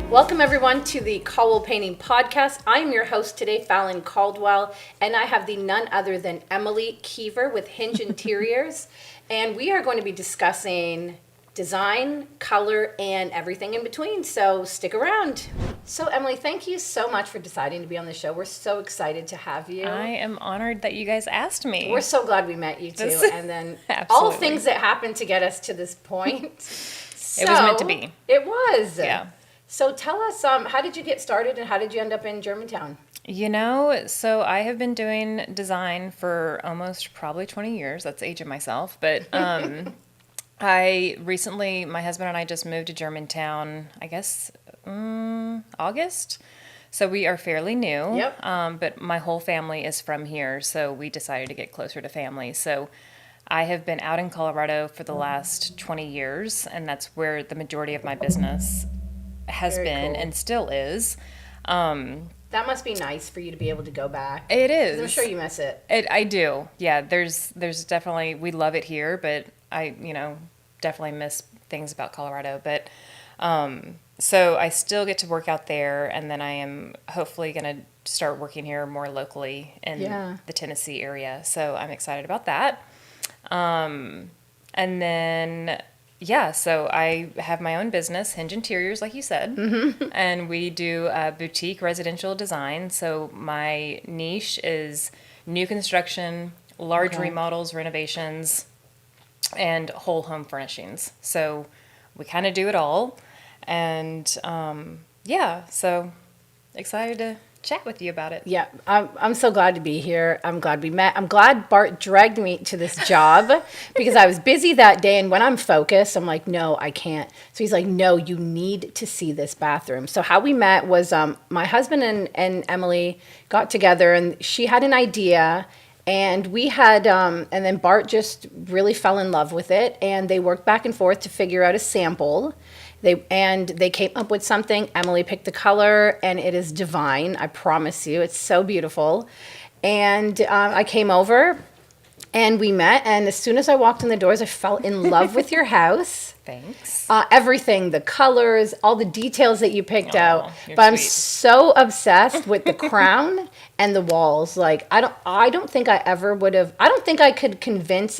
Welcome everyone to the Caldwell Painting Podcast. I'm your host today, Fallon Caldwell, and I have the none other than Emily Keever with Hinge Interiors, and we are going to be discussing design, color, and everything in between, so stick around. So Emily, thank you so much for deciding to be on the show. We're so excited to have you. I am honored that you guys asked me. We're so glad we met you too, and then all things that happened to get us to this point. So, it was meant to be. It was. Yeah. So tell us, how did you get started and how did you end up in Germantown? So I have been doing design for almost probably 20 years. That's aging myself. But my husband and I just moved to Germantown, I guess, August. So we are fairly new. Yep. But my whole family is from here, so we decided to get closer to family. So I have been out in Colorado for the last 20 years, and that's where the majority of my business has been cool. And still is. That must be nice for you to be able to go back. It is. I'm sure you miss it. I do. Yeah, there's definitely, we love it here, but I, definitely miss things about Colorado. But so I still get to work out there, and then I am hopefully going to start working here more locally in the Tennessee area. So I'm excited about that. And then so I have my own business, Hinge Interiors, like you said, and we do boutique residential design. So my niche is new construction, large remodels, renovations, and whole home furnishings. So we kind of do it all. And so excited to chat with you about it. Yeah, I'm so glad to be here. I'm glad we met. I'm glad Bart dragged me to this job because I was busy that day, and when I'm focused, I'm like, no, I can't. So he's like, no, you need to see this bathroom. So how we met was my husband and Emily got together, and she had an idea, and we had, and then Bart just really fell in love with it, and they worked back and forth to figure out a sample. They came up with something. Emily picked the color, and it is divine. I promise you, it's so beautiful. And I came over, and we met. And as soon as I walked in the doors, I fell in love with your house. Thanks. Everything, the colors, all the details that you picked out. But I'm so obsessed with the crown and the walls. Like I don't think I ever would have. I don't think I could convince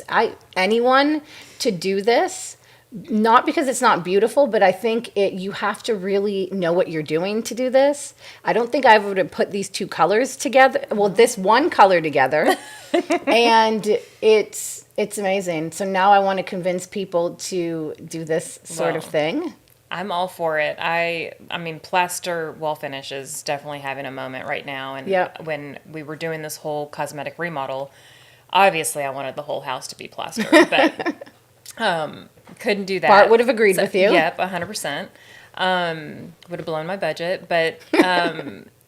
anyone to do this. Not because it's not beautiful, but I think you have to really know what you're doing to do this. I don't think I would have put these two colors together. Well, this one color together, and it's amazing. So now I want to convince people to do this sort of thing. I'm all for it. I mean, plaster wall finish is definitely having a moment right now. And when we were doing this whole cosmetic remodel, obviously I wanted the whole house to be plaster, but couldn't do that. Bart would have agreed with you. Yep, 100%. Would have blown my budget, but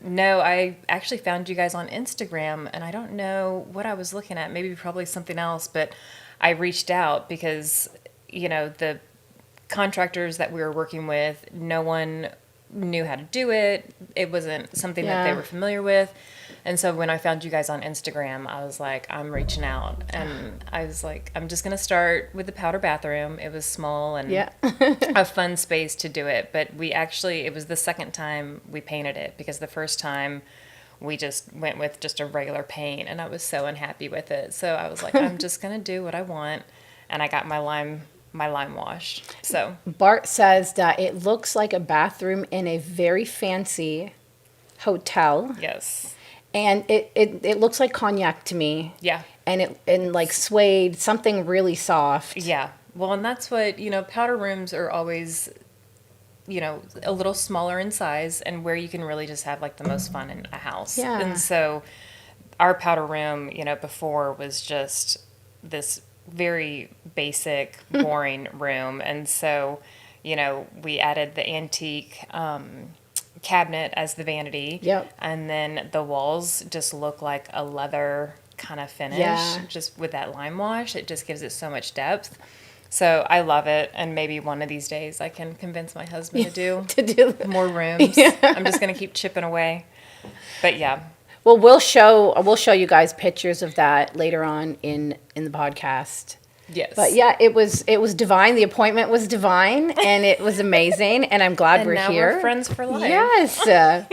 no, I actually found you guys on Instagram, and I don't know what I was looking at. Maybe probably something else, but I reached out because the contractors that we were working with, no one knew how to do it. It wasn't something that they were familiar with. And so when I found you guys on Instagram, I was like, I'm reaching out. And I was like, I'm just going to start with the powder bathroom. It was small and a fun space to do it. But it was the second time we painted it, because the first time we just went with just a regular paint, and I was so unhappy with it. So I was like, I'm just going to do what I want. And I got my lime wash. So Bart says that it looks like a bathroom in a very fancy hotel. Yes. And it looks like cognac to me. Yeah. And like suede, something really soft. Yeah. Well, and that's what, powder rooms are always, a little smaller in size, and where you can really just have like the most fun in a house. Yeah. And so our powder room, before was just this very basic, boring room. And so, we added the antique cabinet as the vanity. Yep. And then the walls just look like a leather kind of finish, just with that lime wash. It just gives it so much depth. So I love it, and maybe one of these days I can convince my husband to do more rooms. Yeah. I'm just going to keep chipping away. But yeah. Well, we'll show you guys pictures of that later on in the podcast. Yes. But yeah, it was divine. The appointment was divine, and it was amazing. And I'm glad And we're now here. we're friends for life. Yes.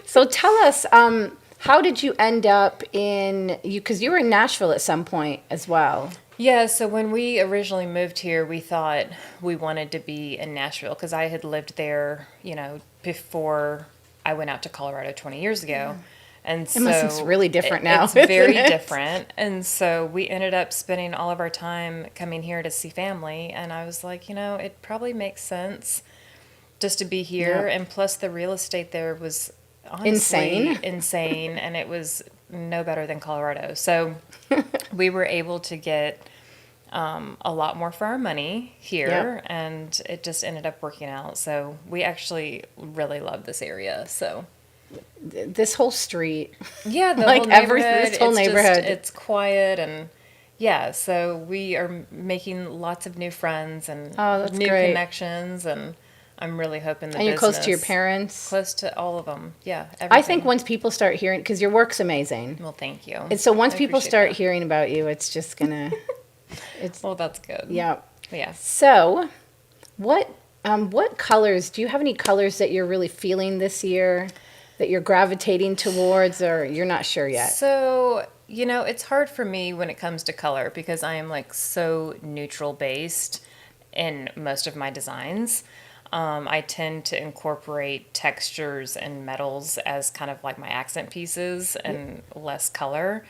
So tell us, how did you end up in you? Because you were in Nashville at some point as well. Yeah, so when we originally moved here, we thought we wanted to be in Nashville because I had lived there, before I went out to Colorado 20 years ago. And so It's really different now. It's very isn't it? different. And so we ended up spending all of our time coming here to see family. And I was like, it probably makes sense just to be here. Yep. And plus, the real estate there was honestly insane. And it was no better than Colorado. So we were able to get a lot more for our money here. Yep. And it just ended up working out. So we actually really love this area. So. This whole street. Yeah, the Like whole neighborhood. this whole neighborhood. It's quiet and yeah, so we are making lots of new friends and Oh, that's new great. connections, and I'm really hoping the And you're business, close to your parents. close to all of them. Yeah, everything. I think once people start hearing, because your work's amazing. Well, thank you. And so once I people appreciate start that. hearing about you, it's just gonna, Well, that's good. yeah. Yeah. So, what colors? Do you have any colors that you're really feeling this year, that you're gravitating towards, or you're not sure yet? So, it's hard for me when it comes to color because I am like so neutral based in most of my designs. I tend to incorporate textures and metals as kind of like my accent pieces and less color.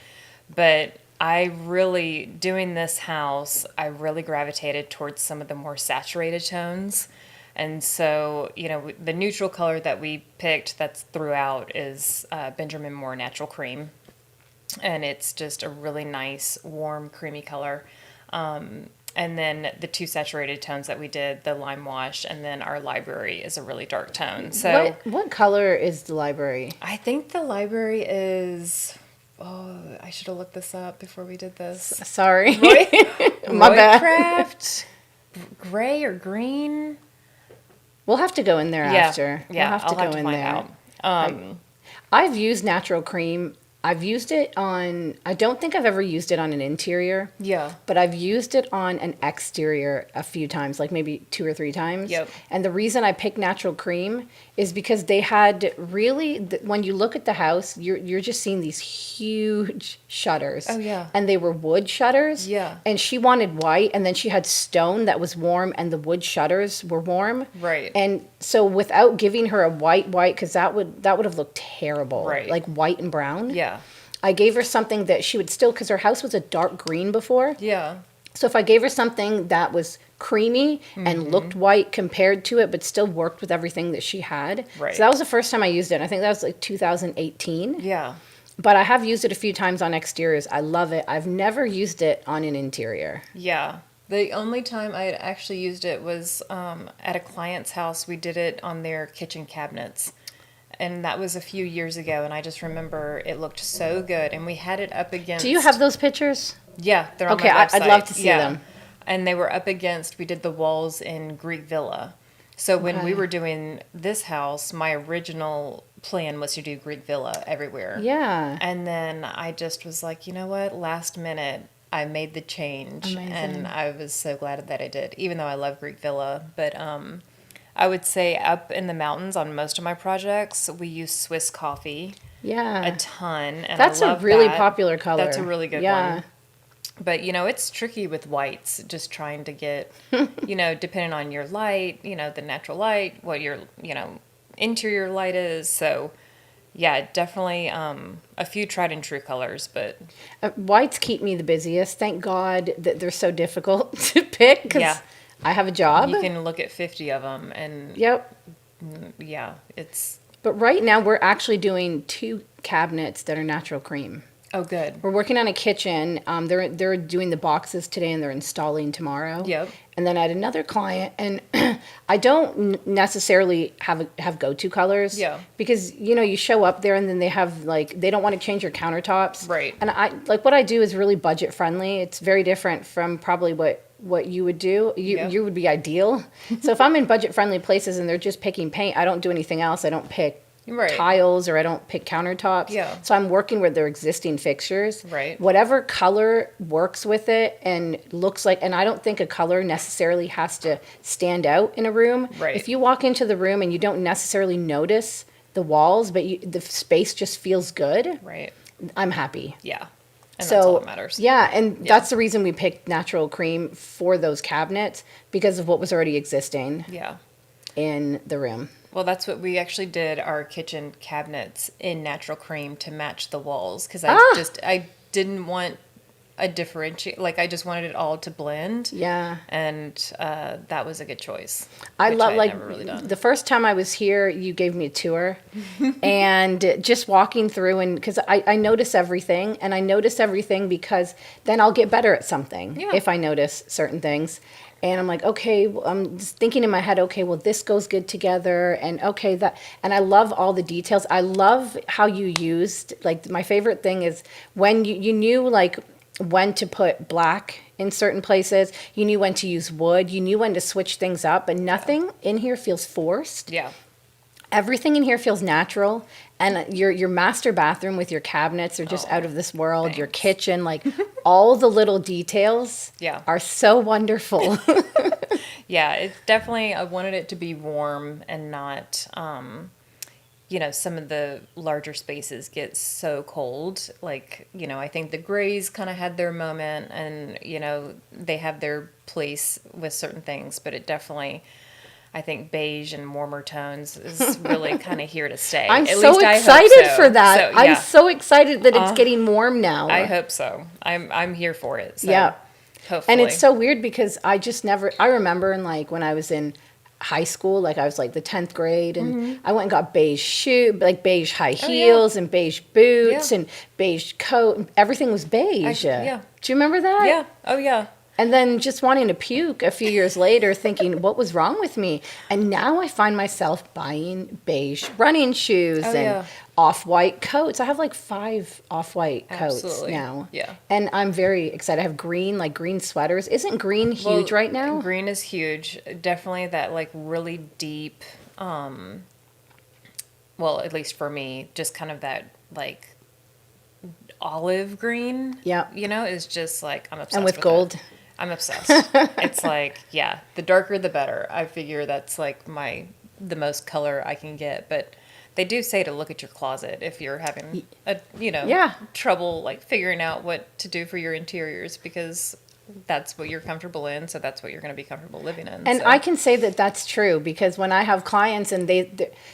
But doing this house, I really gravitated towards some of the more saturated tones. And so, the neutral color that we picked that's throughout is Benjamin Moore Natural Cream. And it's just a really nice, warm, creamy color. And then the two saturated tones that we did, the Lime Wash, and then our Library is a really dark tone. So What color is the library? I think the Library is... Oh, I should have looked this up before we did this. Sorry. My bad. Roycraft, gray or green? We'll have to go in there after. Yeah, we'll have to I'll go in find there. out. I've used natural cream. I've used it on, I don't think I've ever used it on an interior. Yeah. But I've used it on an exterior a few times, like maybe 2 or 3 times. Yep. And the reason I picked natural cream is because they had really, when you look at the house, you're just seeing these huge shutters. Oh, yeah. And they were wood shutters. Yeah. And she wanted white, and then she had stone that was warm, and the wood shutters were warm. Right. And so without giving her a white, because that would have looked terrible. Right. Like white and brown. Yeah. I gave her something that she would still, because her house was a dark green before. Yeah. So if I gave her something that was creamy and looked white compared to it, but still worked with everything that she had. Right. So that was the first time I used it. I think that was like 2018. Yeah. But I have used it a few times on exteriors. I love it. I've never used it on an interior. Yeah. The only time I had actually used it was at a client's house. We did it on their kitchen cabinets. And that was a few years ago, and I just remember it looked so good. And we had it up against... Do you have those pictures? Yeah, they're on Okay, my website. I'd love to see them. And they were up against... We did the walls in Greek Villa. So when we were doing this house, my original plan was to do Greek Villa everywhere. Yeah. And then I just was like, you know what? Last minute, I made the change. Amazing. And I was so glad that I did, even though I love Greek Villa. But I would say up in the mountains on most of my projects, we use Swiss coffee Yeah. a ton. And That's I a love really that. popular color. That's a really good yeah. one. But, it's tricky with whites, just trying to get, depending on your light, the natural light, what your, interior light is. So, yeah, definitely a few tried and true colors, but... Whites keep me the busiest. Thank God that they're so difficult to pick, because Yeah. I have a job. You can look at 50 of them, and Yep. yeah, it's... But right now, we're actually doing 2 cabinets that are natural cream. Oh, good. We're working on a kitchen. They're doing the boxes today, and they're installing tomorrow. Yep. And then I had another client, and I don't necessarily have go-to colors. Yeah. Because you show up there, and then they have they don't want to change your countertops. Right. And what I do is really budget friendly. It's very different from probably what you would do. You would be ideal. So if I'm in budget friendly places and they're just picking paint, I don't do anything else. I don't pick Right. tiles or I don't pick countertops. Yeah. So I'm working with their existing fixtures. Right. Whatever color works with it and looks like, and I don't think a color necessarily has to stand out in a room. Right. If you walk into the room and you don't necessarily notice the walls, but the space just feels good, Right. I'm happy. Yeah. And So that's all that matters. yeah, and that's the reason we picked natural cream for those cabinets because of what was already existing Yeah. in the room. Well, that's what we actually did our kitchen cabinets in natural cream to match the walls because I didn't want a differentiate, like I just wanted it all to blend. Yeah. And that was a good choice. I which love had like never really done. the first time I was here, you gave me a tour and just walking through and because I notice everything and I notice everything because then I'll get better at something Yeah. if I notice certain things. And I'm like, okay, well, I'm just thinking in my head, okay, well, this goes good together. And okay, and I love all the details. I love how you used, like, my favorite thing is when you knew, like, when to put black in certain places. You knew when to use wood. You knew when to switch things up. But nothing in here feels forced. Yeah. Everything in here feels natural. And your master bathroom with your cabinets are just out of this world. Your thanks. kitchen, like all the little details Yeah. are so wonderful. Yeah, it's definitely, I wanted it to be warm and not, some of the larger spaces get so cold. Like, I think the grays kind of had their moment and, they have their place with certain things, but it definitely, I think beige and warmer tones is really kind of here to stay. I'm At so least I hope excited so. for that. So, yeah, I'm so excited that it's getting warm now. I hope so. I'm here for it. So Yeah. hopefully. And it's so weird because I remember in like when I was in high school, like I was like the 10th grade and I went and got beige high heels and beige boots and beige coat. And everything was beige. yeah. Do you remember that? Yeah. Oh, yeah. And then just wanting to puke a few years later, thinking, what was wrong with me? And now I find myself buying beige running shoes and off-white coats. I have like 5 off-white coats Absolutely. now. Yeah. And I'm very excited. I have green sweaters. Isn't green huge right now? Green is huge. Definitely that like really deep, well, at least for me, just kind of that like olive green. Yeah. Is just like I'm obsessed And with with gold. it. I'm obsessed. It's like, yeah, the darker the better. I figure that's like the most color I can get, but they do say to look at your closet if you're having trouble like figuring out what to do for your interiors because that's what you're comfortable in, so that's what you're going to be comfortable living in. And so. I can say that that's true because when I have clients and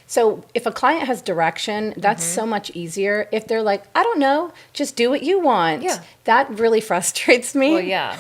so if a client has direction, that's so much easier. If they're like, I don't know, just do what you want. Yeah. That really frustrates me. Well, yeah,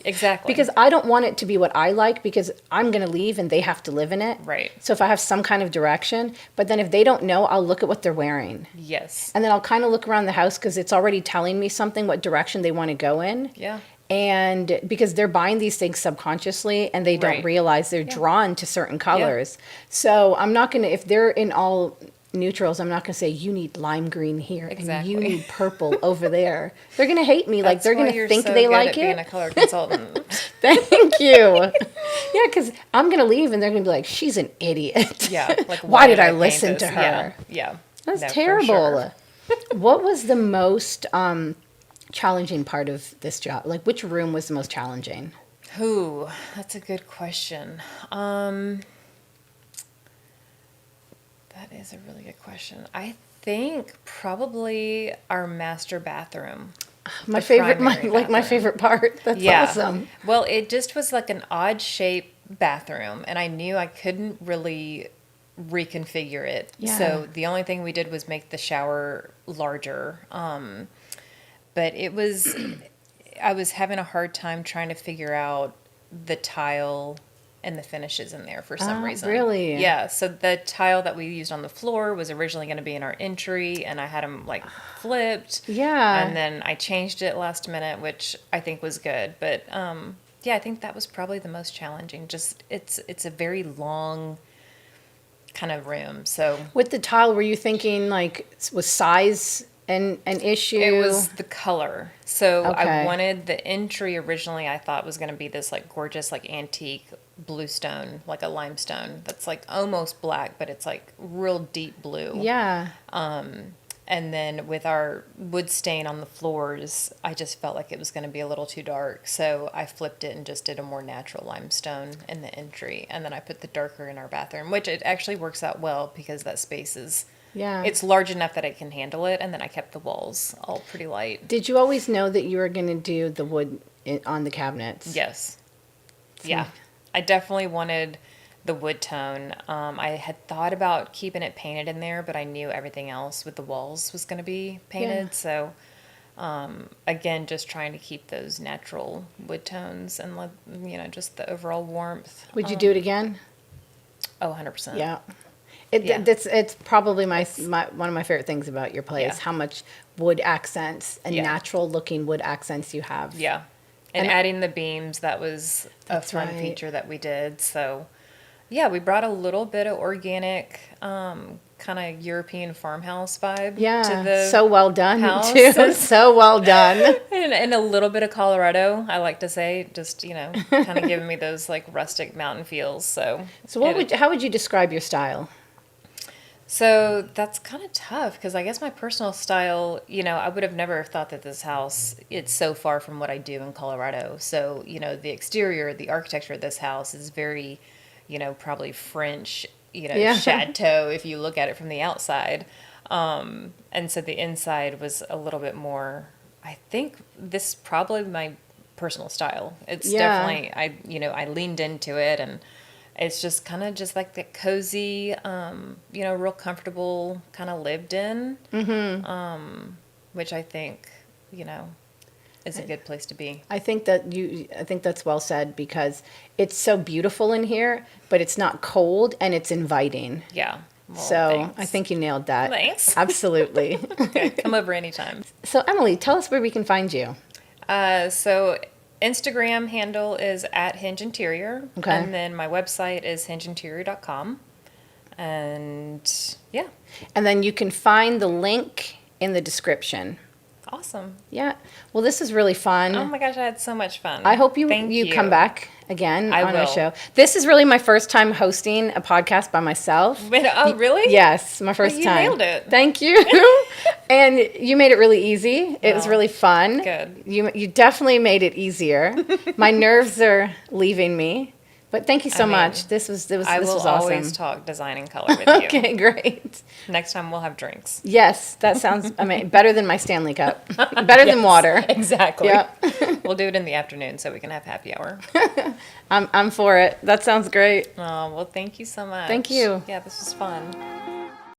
exactly. Because I don't want it to be what I like because I'm going to leave and they have to live in it. Right. So if I have some kind of direction, but then if they don't know, I'll look at what they're wearing. Yes. And then I'll kind of look around the house because it's already telling me something, what direction they want to go in. Yeah. And because they're buying these things subconsciously and they don't Right. realize they're drawn to certain colors. So I'm not going to, if they're in all neutrals, I'm not going to say you need lime green here and Exactly. you need purple over there. They're going to hate me. Like That's they're why going to you're think so they good like at being it. a color consultant. Thank you. Yeah, because I'm going to leave and they're going to be like, she's an idiot. Yeah. Like Why did I paint listen this? to her? Yeah. Yeah. That's No, for terrible. sure. What was the most challenging part of this job? Like, which room was the most challenging? Ooh, that's a good question. That is a really good question. I think probably our master bathroom. My The favorite, primary my bathroom. favorite part. That's Yeah. awesome. Well, it just was like an odd shape bathroom, and I knew I couldn't really reconfigure it. Yeah. So the only thing we did was make the shower larger. But it was, I was having a hard time trying to figure out the tile and the finishes in there for some reason. Really? Yeah. So the tile that we used on the floor was originally going to be in our entry, and I had them like flipped. Yeah. And then I changed it last minute, which I think was good. But yeah, I think that was probably the most challenging. Just it's a very long kind of room. So With the tile, were you thinking like was size an issue? It was the color. So Okay. I wanted the entry originally, I thought was going to be this like gorgeous, like antique bluestone, like a limestone that's like almost black, but it's like real deep blue. Yeah. And then with our wood stain on the floors, I just felt like it was going to be a little too dark. So I flipped it and just did a more natural limestone in the entry. And then I put the darker in our bathroom, which it actually works out well because that space is, Yeah. it's large enough that I can handle it. And then I kept the walls all pretty light. Did you always know that you were going to do the wood on the cabinets? Yes. Yeah. I definitely wanted the wood tone. I had thought about keeping it painted in there, but I knew everything else with the walls was going to be painted. Yeah. So, again, just trying to keep those natural wood tones and, just the overall warmth. Would you do it again? Oh, 100%. Yeah. Yeah. It's probably my one of my favorite things about your place, Yeah. how much wood accents and Yeah. natural looking wood accents you have. Yeah. And adding the beams, that was a That's fun right. feature that we did. So, yeah, we brought a little bit of organic, kind of European farmhouse vibe to Yeah. the So well done house. too. So well done. And a little bit of Colorado, I like to say, just, kind of giving me those like rustic mountain feels. So, So how would you describe your style? So that's kind of tough because I guess my personal style, I would have never thought that this house, it's so far from what I do in Colorado. So, the exterior, the architecture of this house is very, probably French, Yeah. chateau if you look at it from the outside. And so the inside was a little bit more, I think this is probably my personal style. It's Yeah. definitely, I leaned into it, and it's just kind of just like that cozy, real comfortable kind of lived in, which I think, is a good place to be. I think that's well said because it's so beautiful in here, but it's not cold and it's inviting. Yeah. Well, So thanks. I think you nailed that. Thanks. Absolutely. Okay, come over anytime. So Emily, tell us where we can find you. So Instagram handle is @HingeInterior. Okay. And then my website is hingeinterior.com. And yeah, And then you can find the link in the description. awesome. Yeah. Well, this is really fun. Oh my gosh, I had so much fun. I hope you Thank come back again I on our will. show. This is really my first time hosting a podcast by myself. Wait, oh, really? Yes, my first you time. nailed it. Thank you. And you made it really easy. It was Well, really fun. good. You definitely made it easier. My nerves are leaving me. But thank you so I mean, much. This was I will awesome. always talk design and color with you. Okay, great. Next time we'll have drinks. Yes, that sounds better than my Stanley Cup. Better than water. Exactly. Yeah. We'll do it in the afternoon so we can have happy hour. I'm for it. That sounds great. Oh, well, thank you so much. Thank you. Yeah, this was fun.